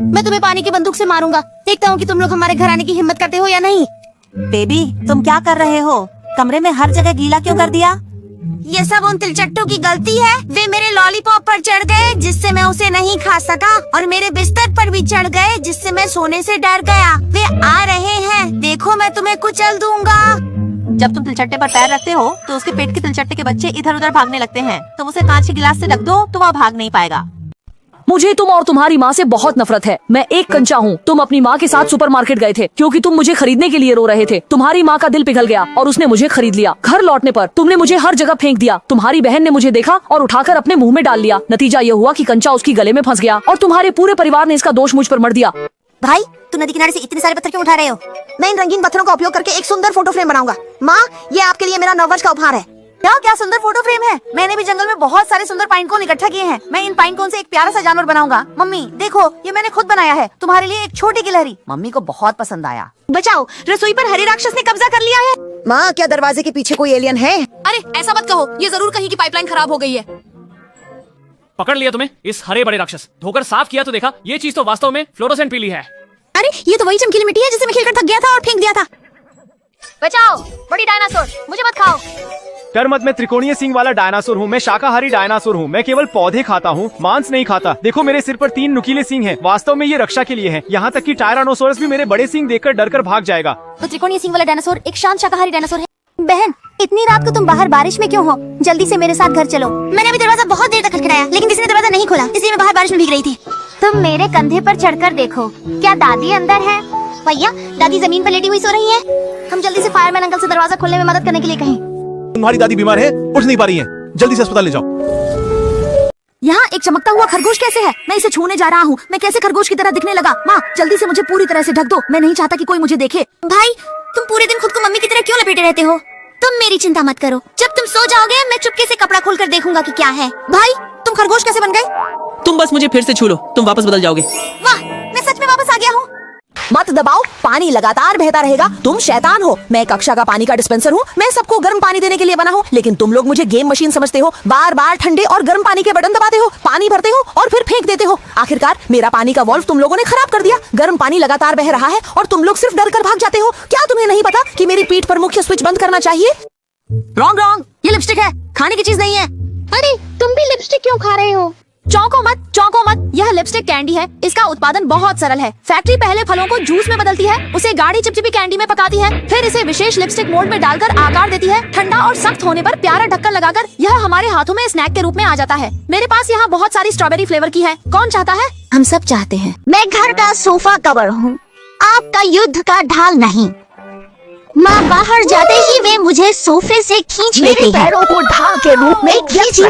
मैं तुम्हें पानी की बंदूक से मारूंगा। देखता हूँ कि तुम लोग हमारे घर आने की हिम्मत करते हो या नहीं। बेबी, तुम क्या कर रहे हो? कमरे में हर जगह गीला क्यों कर दिया? ये सब उन तिलचट्टों की गलती है। वे मेरे लॉलीपॉप पर चढ़ गए जिससे मैं उसे नहीं खा सका, और मेरे बिस्तर पर भी चढ़ गए जिससे मैं सोने से डर गया। वे आ रहे हैं, देखो मैं तुम्हें कुचल दूंगा। जब तुम तिलचट्टे पर पैर रखते हो तो उसके पेट के तिलचट्टे के बच्चे इधर उधर भागने लगते हैं। तुम उसे कांच के गिलास से ढक दो तो वह भाग नहीं पाएगा। मुझे तुम और तुम्हारी माँ से बहुत नफरत है। मैं एक कंचा हूँ। तुम अपनी माँ के साथ सुपरमार्केट गए थे क्योंकि तुम मुझे खरीदने के लिए रो रहे थे। तुम्हारी माँ का दिल पिघल गया और उसने मुझे खरीद लिया। घर लौटने पर तुमने मुझे हर जगह फेंक दिया। तुम्हारी बहन ने मुझे देखा और उठाकर अपने मुंह में डाल लिया। नतीजा ये हुआ कि कंचा उसकी गले में फंस गया और तुम्हारे पूरे परिवार ने इसका दोष मुझ पर मर दिया। भाई, तुम नदी किनारे से इतने सारे पत्थर क्यों उठा रहे हो? मैं इन रंगीन पत्थरों का उपयोग करके एक सुंदर फोटो फ्रेम बनाऊंगा। माँ, ये आपके लिए मेरा नववर्ष का उपहार है। क्या सुंदर फोटो फ्रेम है। मैंने भी जंगल में बहुत सारे सुंदर पाइन कोन इकट्ठा किए हैं। मैं इन पाइन कोन से एक प्यारा सा जानवर बनाऊंगा। मम्मी देखो, ये मैंने खुद बनाया है तुम्हारे लिए, एक छोटी गिलहरी। मम्मी को बहुत पसंद आया। बचाओ, रसोई पर हरे राक्षस ने कब्जा कर लिया है। माँ, क्या दरवाजे के पीछे कोई एलियन है? अरे ऐसा मत कहो, ये जरूर कहीं की पाइपलाइन खराब हो गई है। पकड़ लिया तुम्हें, इस हरे बड़े राक्षस। धोकर साफ किया तो देखा ये चीज तो वास्तव में फ्लोरोसेंट पीली है। अरे ये तो वही चमकीली मिट्टी है जिसे मैं खेलकर थक गया था और फेंक दिया था। बचाओ, बड़ी डायनासोर, मुझे मत खाओ। डर मत, मैं त्रिकोणीय सिंग वाला डायनासोर हूँ। मैं शाकाहारी डायनासोर हूँ। मैं केवल पौधे खाता हूँ, मांस नहीं खाता। देखो मेरे सिर पर 3 नुकीले सिंग हैं। वास्तव में ये रक्षा के लिए है। यहाँ तक कि टायरानोसोरस भी मेरे बड़े सिंग देखकर डरकर भाग जाएगा। तो त्रिकोणीय सिंग वाला डायनासोर एक शांत शाकाहारी डायनासोर है। बहन, इतनी रात को तुम बाहर बारिश में क्यों हो? जल्दी से मेरे साथ घर चलो। मैंने अभी दरवाजा बहुत देर तक खटखटाया लेकिन किसी ने दरवाजा नहीं खोला, इसलिए मैं बाहर बारिश में भीग रही थी। तुम मेरे कंधे पर चढ़कर देखो, क्या दादी अंदर है? भैया, दादी जमीन पर लेटी हुई सो रही है। हम जल्दी से फायरमैन अंकल से दरवाजा खोलने में मदद करने के लिए कहें। तुम्हारी दादी बीमार है, उठ नहीं पा रही है। जल्दी से अस्पताल ले जाओ। यहाँ एक चमकता हुआ खरगोश कैसे है? मैं इसे छूने जा रहा हूँ। मैं कैसे खरगोश की तरह दिखने लगा? माँ, जल्दी से मुझे पूरी तरह से ढक दो। मैं नहीं चाहता कि कोई मुझे देखे। भाई, तुम पूरे दिन खुद को मम्मी की तरह क्यों लपेटे रहते हो? तुम मेरी चिंता मत करो, जब तुम सो जाओगे मैं चुपके से कपड़ा खोलकर देखूंगा कि क्या है। भाई, तुम खरगोश कैसे बन गए? तुम बस मुझे फिर से छू लो, तुम वापस बदल जाओगे। वाह, मैं सच में वापस आ गया हूँ। मत दबाओ, पानी लगातार बहता रहेगा। तुम शैतान हो। मैं कक्षा का पानी का डिस्पेंसर हूँ। मैं सबको गर्म पानी देने के लिए बना हूँ, लेकिन तुम लोग मुझे गेम मशीन समझते हो। बार बार ठंडे और गर्म पानी के बटन दबाते हो, पानी भरते हो और फिर फेंक देते हो। आखिरकार मेरा पानी का वाल्व तुम लोगों ने खराब कर दिया। गर्म पानी लगातार बह रहा है और तुम लोग सिर्फ डर कर भाग जाते हो। क्या तुम्हें नहीं पता कि मेरी पीठ पर मुख्य स्विच बंद करना चाहिए? रॉन्ग, ये लिपस्टिक है, खाने की चीज नहीं है। अरे तुम भी लिपस्टिक क्यों खा रहे हो? चौंको मत, यह लिपस्टिक कैंडी है। इसका उत्पादन बहुत सरल है। फैक्ट्री पहले फलों को जूस में बदलती है, उसे गाढ़ी चिपचिपी कैंडी में पकाती है, फिर इसे विशेष लिपस्टिक मोल्ड में डालकर आकार देती है। ठंडा और सख्त होने पर प्यारा ढक्कन लगाकर यह हमारे हाथों में स्नैक के रूप में आ जाता है। मेरे पास यहाँ बहुत सारी स्ट्रॉबेरी फ्लेवर की है। कौन चाहता है? हम सब चाहते हैं। मैं घर का सोफा कवर हूँ, आपका युद्ध का ढाल नहीं। माँ बाहर जाते ही वे मुझे सोफे से खींच लेते हैं। पैरों को ढाल के रूप में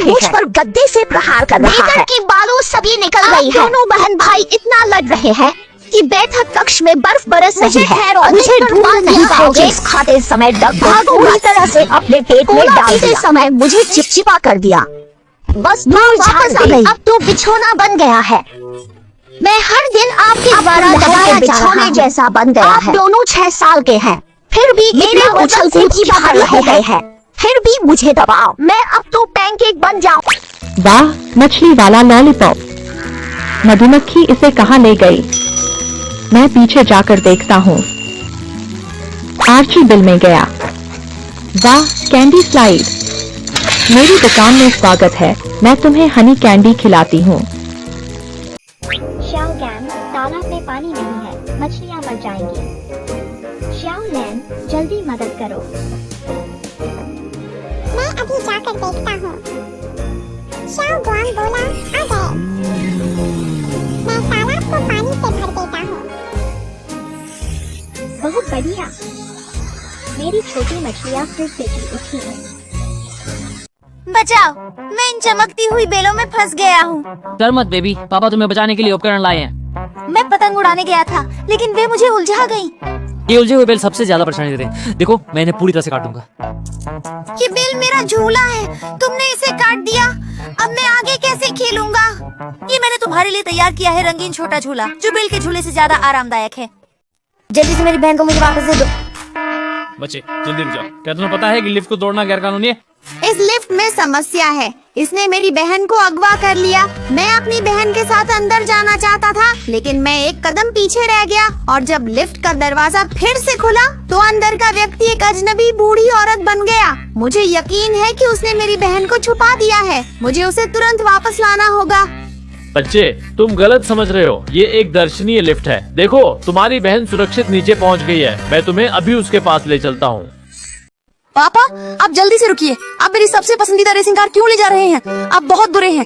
मुझ पर गद्दे से प्रहार कर रहा है। की बालों सभी निकल गई है। दोनों बहन भाई इतना लड़ रहे हैं कि बैठक कक्ष में बर्फ बरस रही है। मुझे ढूंढ नहीं पाओगे। खाते समय पूरी तरह से अपने पेट में डाल दिया। समय मुझे चिपचिपा कर दिया। बस वापस आ गई। अब तो बिछोना बन गया है। मैं हर दिन आपके द्वारा दबाया बिछोने जैसा बन गया है। दोनों 6 साल के हैं, फिर भी मेरे उछल कूद की बाहर रह गए हैं। फिर भी मुझे दबाओ, मैं अब तो पैनकेक बन जाऊं। वाह, मछली वाला लॉलीपॉप। मधुमक्खी इसे कहाँ ले गई? मैं पीछे जाकर देखता हूँ। आर्ची बिल में गया। वाह, कैंडी स्लाइड। मेरी दुकान में स्वागत है। मैं तुम्हें हनी कैंडी खिलाती हूँ। शाओगैन, तालाब में पानी नहीं है, मछलियाँ मर जाएंगी। शाओलैन, जल्दी मदद करो। मैं अभी जाकर देखता हूँ। शाओगुआन बोला, आ गए। मैं तालाब को पानी से भर देता हूँ। बहुत बढ़िया, मेरी छोटी मछलियाँ फिर से जी उठी हैं। बचाओ, मैं इन चमकती हुई बेलों में फंस गया हूँ। डर मत बेबी, पापा तुम्हें बचाने के लिए उपकरण लाए हैं। मैं पतंग उड़ाने गया था लेकिन वे मुझे उलझा गई। ये उलझे हुए बेल सबसे ज्यादा परेशानी देते हैं। देखो, मैं इन्हें पूरी तरह से काट दूंगा। ये बेल मेरा झूला है, तुमने इसे काट दिया। अब मैं आगे कैसे खेलूंगा? ये मैंने तुम्हारे लिए तैयार किया है रंगीन छोटा झूला, जो बेल के झूले से ज्यादा आरामदायक है। जल्दी से मेरी बहन को मुझे वापस दे दो। बच्चे जल्दी रुक जाओ। क्या तुम्हें पता है कि लिफ्ट को तोड़ना गैर कानूनी है? इस लिफ्ट में समस्या है। इसने मेरी बहन को अगवा कर लिया। मैं अपनी बहन के साथ अंदर जाना चाहता था, लेकिन मैं एक कदम पीछे रह गया और जब लिफ्ट का दरवाजा फिर से खुला तो अंदर का व्यक्ति एक अजनबी बूढ़ी औरत बन गया। मुझे यकीन है कि उसने मेरी बहन को छुपा दिया है। मुझे उसे तुरंत वापस लाना होगा। बच्चे, तुम गलत समझ रहे हो। ये एक दर्शनीय लिफ्ट है। देखो, तुम्हारी बहन सुरक्षित नीचे पहुंच गई है। मैं तुम्हें अभी उसके पास ले चलता हूँ। पापा, आप जल्दी से रुकिए। आप मेरी सबसे पसंदीदा रेसिंग कार क्यों ले जा रहे हैं? आप बहुत बुरे हैं।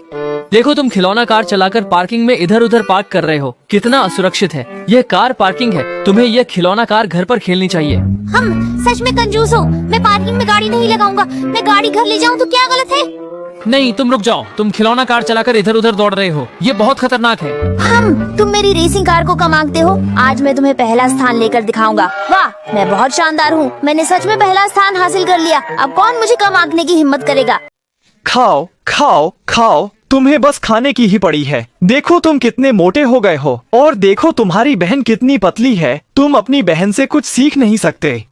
देखो, तुम खिलौना कार चलाकर पार्किंग में इधर उधर पार्क कर रहे हो। कितना असुरक्षित है। यह कार पार्किंग है। तुम्हें यह खिलौना कार घर पर खेलनी चाहिए। हम सच में कंजूस हो। मैं पार्किंग में गाड़ी नहीं लगाऊंगा। मैं गाड़ी घर ले जाऊं तो क्या गलत है? नहीं, तुम रुक जाओ। तुम खिलौना कार चलाकर इधर उधर दौड़ रहे हो। ये बहुत खतरनाक है। तुम मेरी रेसिंग कार को कम आंकते हो। आज मैं तुम्हें पहला स्थान लेकर दिखाऊंगा। वाह, मैं बहुत शानदार हूँ। मैंने सच में पहला स्थान हासिल कर लिया। अब कौन मुझे कम आंकने की हिम्मत करेगा? खाओ खाओ खाओ, तुम्हें बस खाने की ही पड़ी है। देखो तुम कितने मोटे हो गए हो, और देखो तुम्हारी बहन कितनी पतली है। तुम अपनी बहन से कुछ सीख नहीं सकते।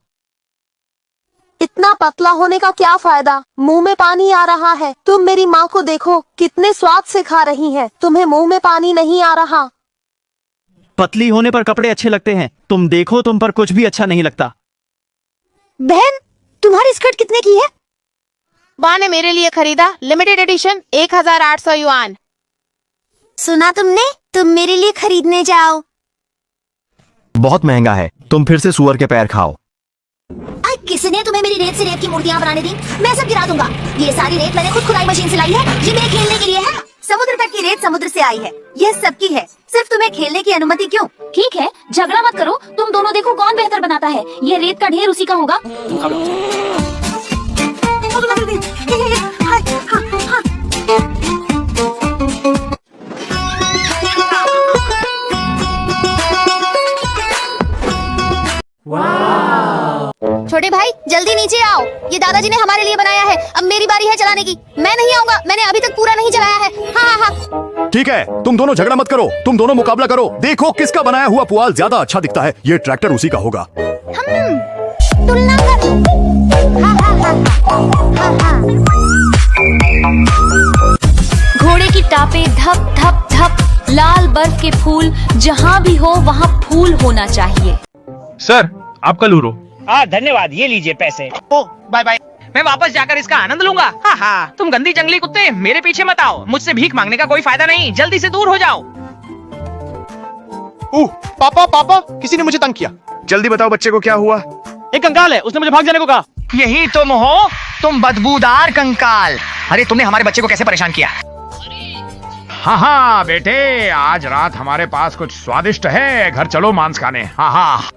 इतना पतला होने का क्या फायदा? मुंह में पानी आ रहा है। तुम मेरी माँ को देखो, कितने स्वाद से खा रही है। तुम्हें मुंह में पानी नहीं आ रहा। पतली होने पर कपड़े अच्छे लगते हैं। तुम देखो, तुम पर कुछ भी अच्छा नहीं लगता। बहन, तुम्हारी स्कर्ट कितने की है? माँ ने मेरे लिए खरीदा, लिमिटेड एडिशन, 1800 युआन। सुना तुमने? तुम मेरे लिए खरीदने जाओ। बहुत महंगा है। तुम फिर से सुअर के पैर खाओ। किसने तुम्हें मेरी रेत से रेत की मूर्तियाँ बनाने दी? मैं सब गिरा दूंगा। ये सारी रेत मैंने खुद खुदाई मशीन से लाई है। ये मेरे खेलने के लिए है। समुद्र तक की रेत समुद्र से आई है। यह सबकी है। सिर्फ तुम्हें खेलने की अनुमति क्यों? ठीक है, झगड़ा मत करो। तुम दोनों देखो कौन बेहतर बनाता है। ये रेत का ढेर उसी का होगा। छोटे भाई, जल्दी नीचे आओ। ये दादाजी ने हमारे लिए बनाया है। अब मेरी बारी है चलाने की। मैं नहीं आऊंगा। मैंने अभी तक पूरा नहीं चलाया है। हाँ हाँ हाँ। ठीक है, तुम दोनों झगड़ा मत करो। तुम दोनों मुकाबला करो। देखो किसका बनाया हुआ पुआल ज्यादा अच्छा दिखता है। ये ट्रैक्टर उसी का होगा। तुलना कर लो। हाँ हाँ हाँ हाँ। घोड़े की टापे धप धप धप। लाल बर्फ के फूल जहाँ भी हो वहाँ फूल होना चाहिए। सर, आपका लूरो। धन्यवाद। ये लीजिए पैसे। ओ बाय बाय। मैं वापस जाकर इसका आनंद लूंगा। हाँ हाँ, तुम गंदी जंगली कुत्ते मेरे पीछे मत आओ। मुझसे भीख मांगने का कोई फायदा नहीं। जल्दी से दूर हो जाओ। पापा पापा, किसी ने मुझे तंग किया। जल्दी बताओ बच्चे को क्या हुआ। एक कंकाल है, उसने मुझे भाग जाने को कहा। यही तुम हो, तुम बदबूदार कंकाल। अरे तुमने हमारे बच्चे को कैसे परेशान किया? हाँ हाँ बेटे, आज रात हमारे पास कुछ स्वादिष्ट है। घर चलो मांस खाने। हाँ हाँ।